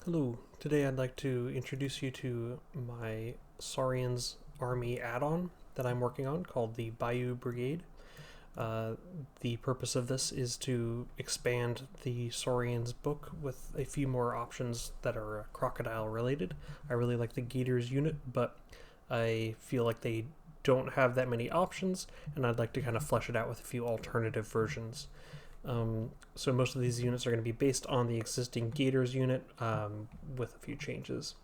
Hello, today I'd like to introduce you to my Saurians army add-on that I'm working on called the Bayou Brigade. The purpose of this is to expand the Saurians book with a few more options that are crocodile related. I really like the Gators unit, but I feel like they don't have that many options, and I'd like to kind of flesh it out with a few alternative versions. So most of these units are going to be based on the existing Gators unit with a few changes.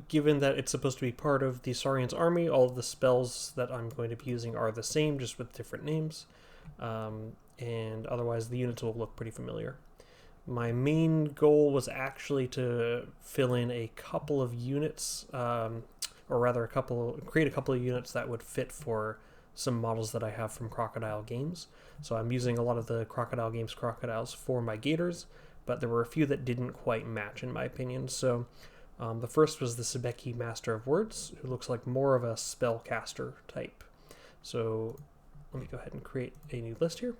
Given that it's supposed to be part of the Saurians army, all of the spells that I'm going to be using are the same, just with different names. And otherwise the units will look pretty familiar. My main goal was actually to fill in a couple of units, or rather create a couple of units that would fit for some models that I have from Crocodile Games. So I'm using a lot of the Crocodile Games crocodiles for my Gators, but there were a few that didn't quite match in my opinion. So the first was the Sebeki Master of Words, who looks like more of a spellcaster type. So let me go ahead and create a new list here.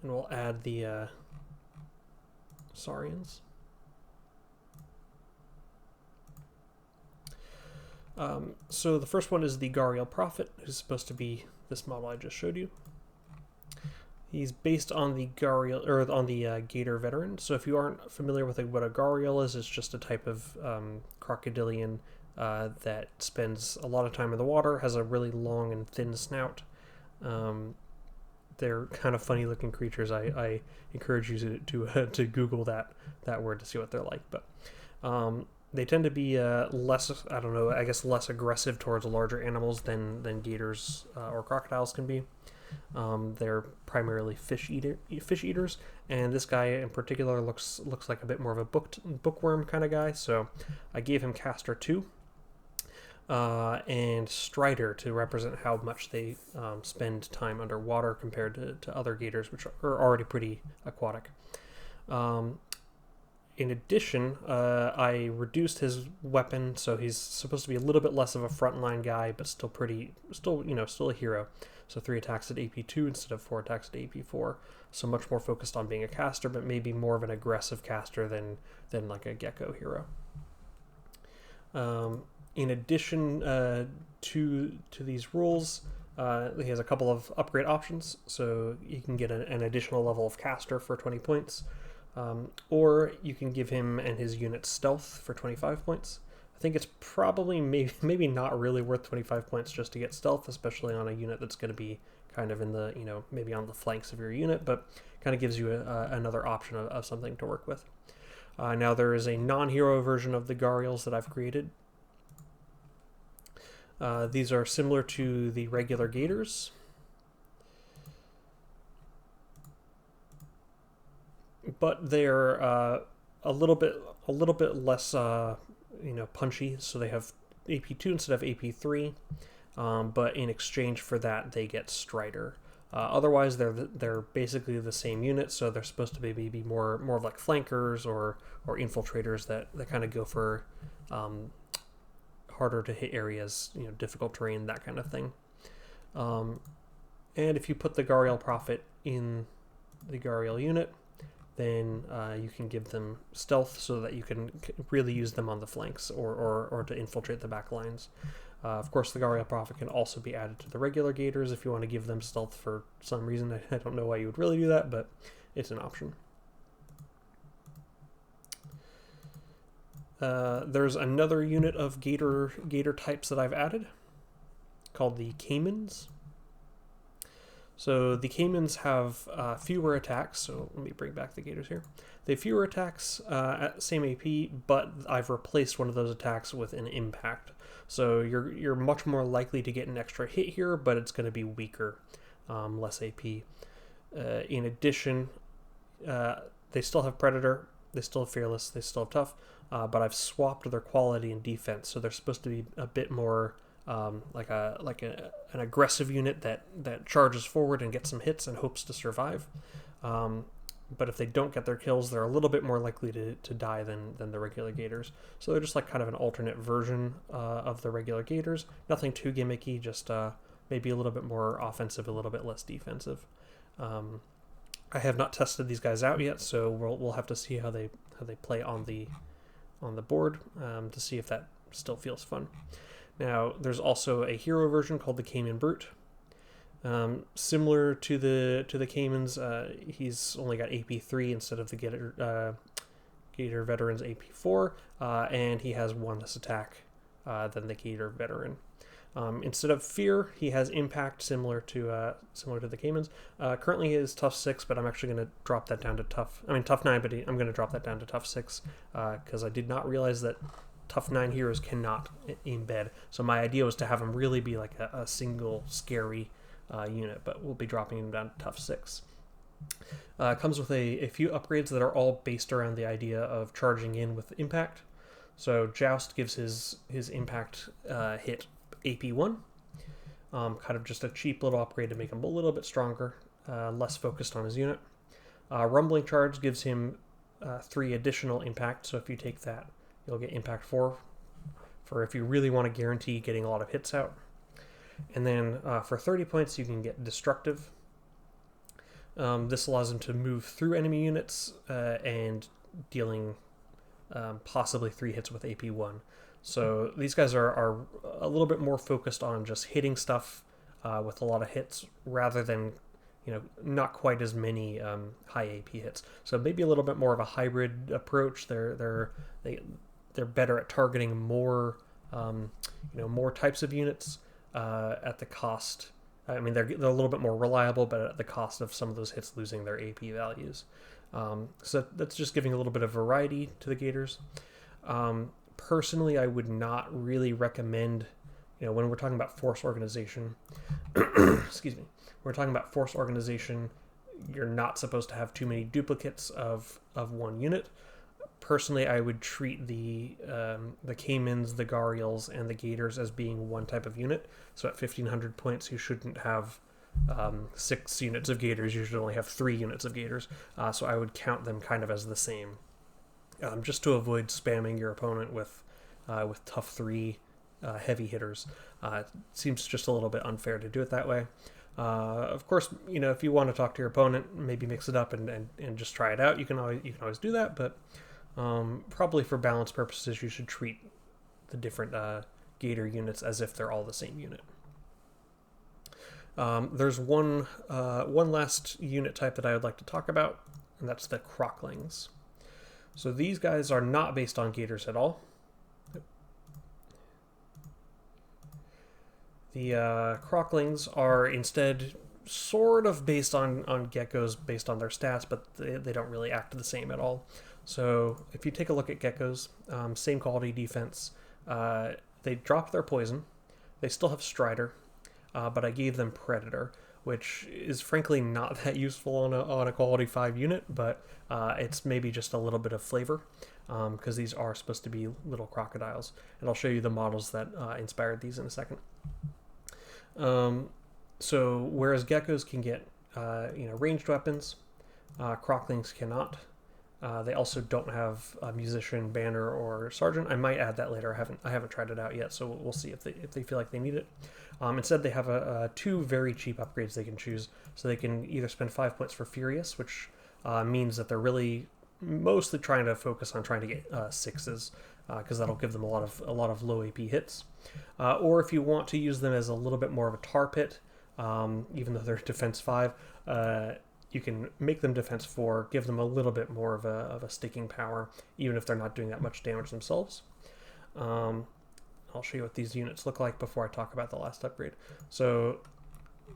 And we'll add the Saurians. So the first one is the Gharial Prophet, who's supposed to be this model I just showed you. He's based on the Gator Veteran. So if you aren't familiar with what a gharial is, it's just a type of crocodilian that spends a lot of time in the water, has a really long and thin snout. They're kind of funny looking creatures. I encourage you to Google that word to see what they're like. But they tend to be less aggressive towards larger animals than gators or crocodiles can be. They're primarily fish eaters, and this guy in particular looks like a bit more of a bookworm kind of guy. So I gave him Caster 2 and Strider to represent how much they spend time underwater compared to other gators, which are already pretty aquatic. In addition, I reduced his weapon, so he's supposed to be a little bit less of a frontline guy, but still a hero. So 3 attacks at AP2 instead of 4 attacks at AP4. So much more focused on being a caster, but maybe more of an aggressive caster than like a gecko hero. In addition to these rules, he has a couple of upgrade options. So you can get an additional level of caster for 20 points. Or you can give him and his unit stealth for 25 points. I think it's probably maybe not really worth 25 points just to get stealth, especially on a unit that's going to be kind of in the, maybe on the flanks of your unit, but kind of gives you another option of something to work with. Now there is a non-hero version of the gharials that I've created. These are similar to the regular gators, but they're a little bit less punchy. So they have AP2 instead of AP3, but in exchange for that they get Strider. Otherwise they're basically the same unit, so they're supposed to be more of like flankers or infiltrators that kind of go for harder to hit areas, difficult terrain, that kind of thing. And if you put the Gharial Prophet in the Gharial unit, then you can give them stealth so that you can really use them on the flanks or to infiltrate the back lines. Of course, the Gharial Prophet can also be added to the regular gators if you want to give them stealth for some reason. I don't know why you would really do that, but it's an option. There's another unit of gator types that I've added called the caimans. So the caimans have fewer attacks. So let me bring back the gators here. They have fewer attacks at same AP, but I've replaced one of those attacks with an impact. So you're much more likely to get an extra hit here, but it's going to be weaker, less AP. In addition, they still have Predator, they still have Fearless, they still have Tough, but I've swapped their quality and defense. So they're supposed to be a bit more like an aggressive unit that charges forward and gets some hits and hopes to survive. But if they don't get their kills, they're a little bit more likely to die than the regular gators. So they're just like kind of an alternate version of the regular gators. Nothing too gimmicky, just maybe a little bit more offensive, a little bit less defensive. I have not tested these guys out yet, so we'll have to see how they play on the board to see if that still feels fun. Now, there's also a hero version called the Caiman Brute. Similar to the caimans, he's only got AP 3 instead of the Gator Veteran's AP 4, and he has one less attack than the Gator Veteran. Instead of fear, he has impact similar to the caimans. Currently, he is tough 6, but I'm actually going to drop that down to tough 9, but I'm going to drop that down to tough 6 because I did not realize that tough 9 heroes cannot embed. So my idea was to have him really be like a single scary unit, but we'll be dropping him down to tough 6. Comes with a few upgrades that are all based around the idea of charging in with impact. So Joust gives his impact hit AP 1, kind of just a cheap little upgrade to make him a little bit stronger, less focused on his unit. Rumbling Charge gives him 3 additional impact, so if you take that, you'll get impact 4 for if you really want to guarantee getting a lot of hits out. And then for 30 points, you can get Destructive. This allows him to move through enemy units and dealing possibly 3 hits with AP 1. So these guys are a little bit more focused on just hitting stuff with a lot of hits rather than, not quite as many high AP hits. So maybe a little bit more of a hybrid approach. They're better at targeting more more types of units at the cost. I mean, they're a little bit more reliable, but at the cost of some of those hits losing their AP values. So that's just giving a little bit of variety to the Gators. Personally, I would not really recommend, when we're talking about force organization, excuse me, when we're talking about force organization, you're not supposed to have too many duplicates of one unit. Personally, I would treat the caimans, the gharials, and the gators as being one type of unit. So at 1,500 points, you shouldn't have 6 units of gators. You should only have 3 units of gators. So I would count them kind of as the same, just to avoid spamming your opponent with tough 3 heavy hitters. It seems just a little bit unfair to do it that way. Of course, if you want to talk to your opponent, maybe mix it up and just try it out. You can always do that, but probably for balance purposes, you should treat the different gator units as if they're all the same unit. There's one last unit type that I would like to talk about, and that's the crocodiles. So these guys are not based on gators at all. The crocodiles are instead sort of based on geckos based on their stats, but they don't really act the same at all. So if you take a look at geckos, same quality defense. They dropped their poison. They still have Strider, but I gave them Predator, which is frankly not that useful on a quality 5 unit, but it's maybe just a little bit of flavor, because these are supposed to be little crocodiles. And I'll show you the models that inspired these in a second. So whereas geckos can get ranged weapons, crocodiles cannot. They also don't have a musician, banner, or sergeant. I might add that later. I haven't tried it out yet, so we'll see if they feel like they need it. Instead, they have 2 very cheap upgrades they can choose. So they can either spend 5 points for Furious, which means that they're really mostly trying to focus on trying to get 6s, because that'll give them a lot of low AP hits. Or if you want to use them as a little bit more of a tar pit, even though they're defense 5, you can make them defense 4, give them a little bit more of a sticking power, even if they're not doing that much damage themselves. I'll show you what these units look like before I talk about the last upgrade. So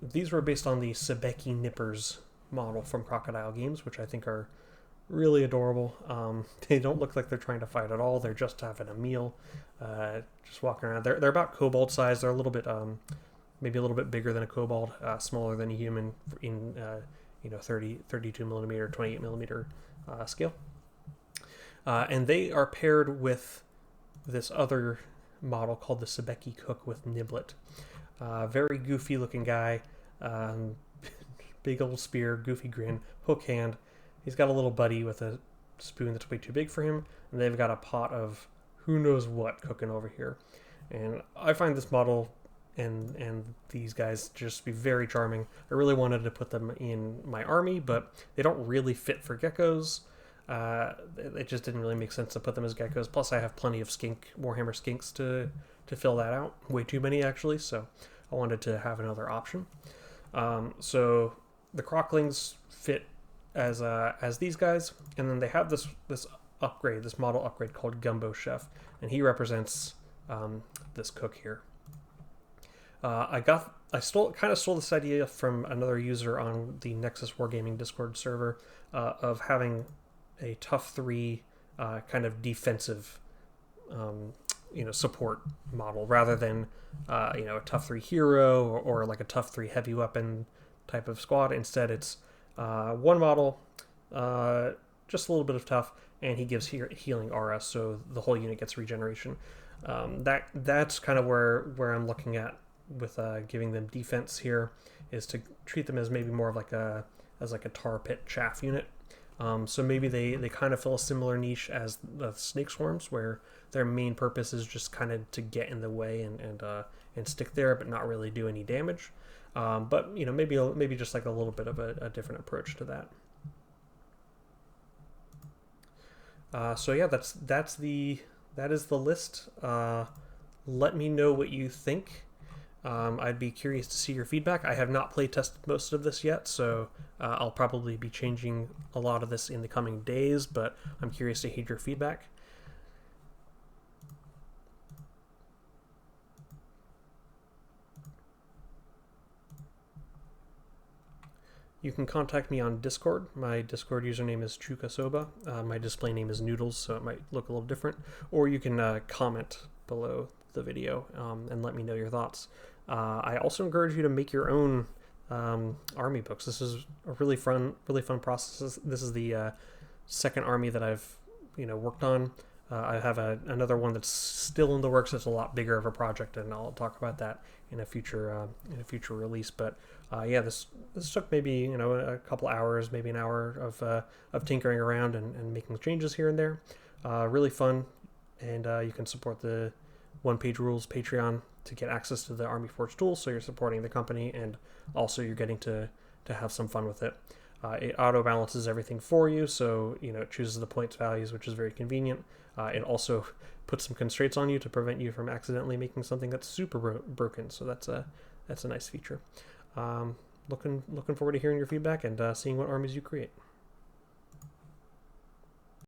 these were based on the Sebeki Nippers model from Crocodile Games, which I think are really adorable. They don't look like they're trying to fight at all. They're just having a meal, just walking around. They're about kobold size. They're a little bit, maybe a little bit bigger than a kobold, smaller than a human in 32 millimeter, 28 millimeter scale. And they are paired with this other model called the Sebeki Cook with Niblet. Very goofy looking guy, big old spear, goofy grin, hook hand. He's got a little buddy with a spoon that's way too big for him, and they've got a pot of who knows what cooking over here. And I find this model and these guys just be very charming. I really wanted to put them in my army, but they don't really fit for geckos. It just didn't really make sense to put them as geckos. Plus, I have plenty of Warhammer skinks to fill that out. Way too many, actually, so I wanted to have another option. So the crocklings fit as these guys, and then they have this upgrade, this model upgrade called Gumbo Chef, and he represents this cook here. I kind of stole this idea from another user on the Nexus Wargaming Discord server of having a tough 3 kind of defensive support model rather than a tough 3 hero or like a tough 3 heavy weapon type of squad. Instead, it's one model, just a little bit of tough, and he gives healing aura, so the whole unit gets regeneration. That's kind of where I'm looking at with giving them defense here, is to treat them as maybe more of like a tar pit chaff unit. So maybe they kind of fill a similar niche as the snake swarms, where their main purpose is just kind of to get in the way and stick there, but not really do any damage. But maybe just like a little bit of a different approach to that. So yeah, that is the list. Let me know what you think. I'd be curious to see your feedback. I have not play tested most of this yet, so I'll probably be changing a lot of this in the coming days, but I'm curious to hear your feedback. You can contact me on Discord. My Discord username is Chukasoba. My display name is Noodles, so it might look a little different. Or you can comment below the video and let me know your thoughts. I also encourage you to make your own army books. This is a really fun process. This is the second army that I've worked on. I have another one that's still in the works. It's a lot bigger of a project, and I'll talk about that in a future release. But yeah, this took maybe a couple hours, maybe an hour of tinkering around and making changes here and there. Really fun, and you can support the OnePageRules Patreon to get access to the Army Forge tools. So you're supporting the company, and also you're getting to have some fun with it. It auto balances everything for you, so it chooses the points values, which is very convenient. It also puts some constraints on you to prevent you from accidentally making something that's super broken. So that's a nice feature. Looking forward to hearing your feedback and seeing what armies you create.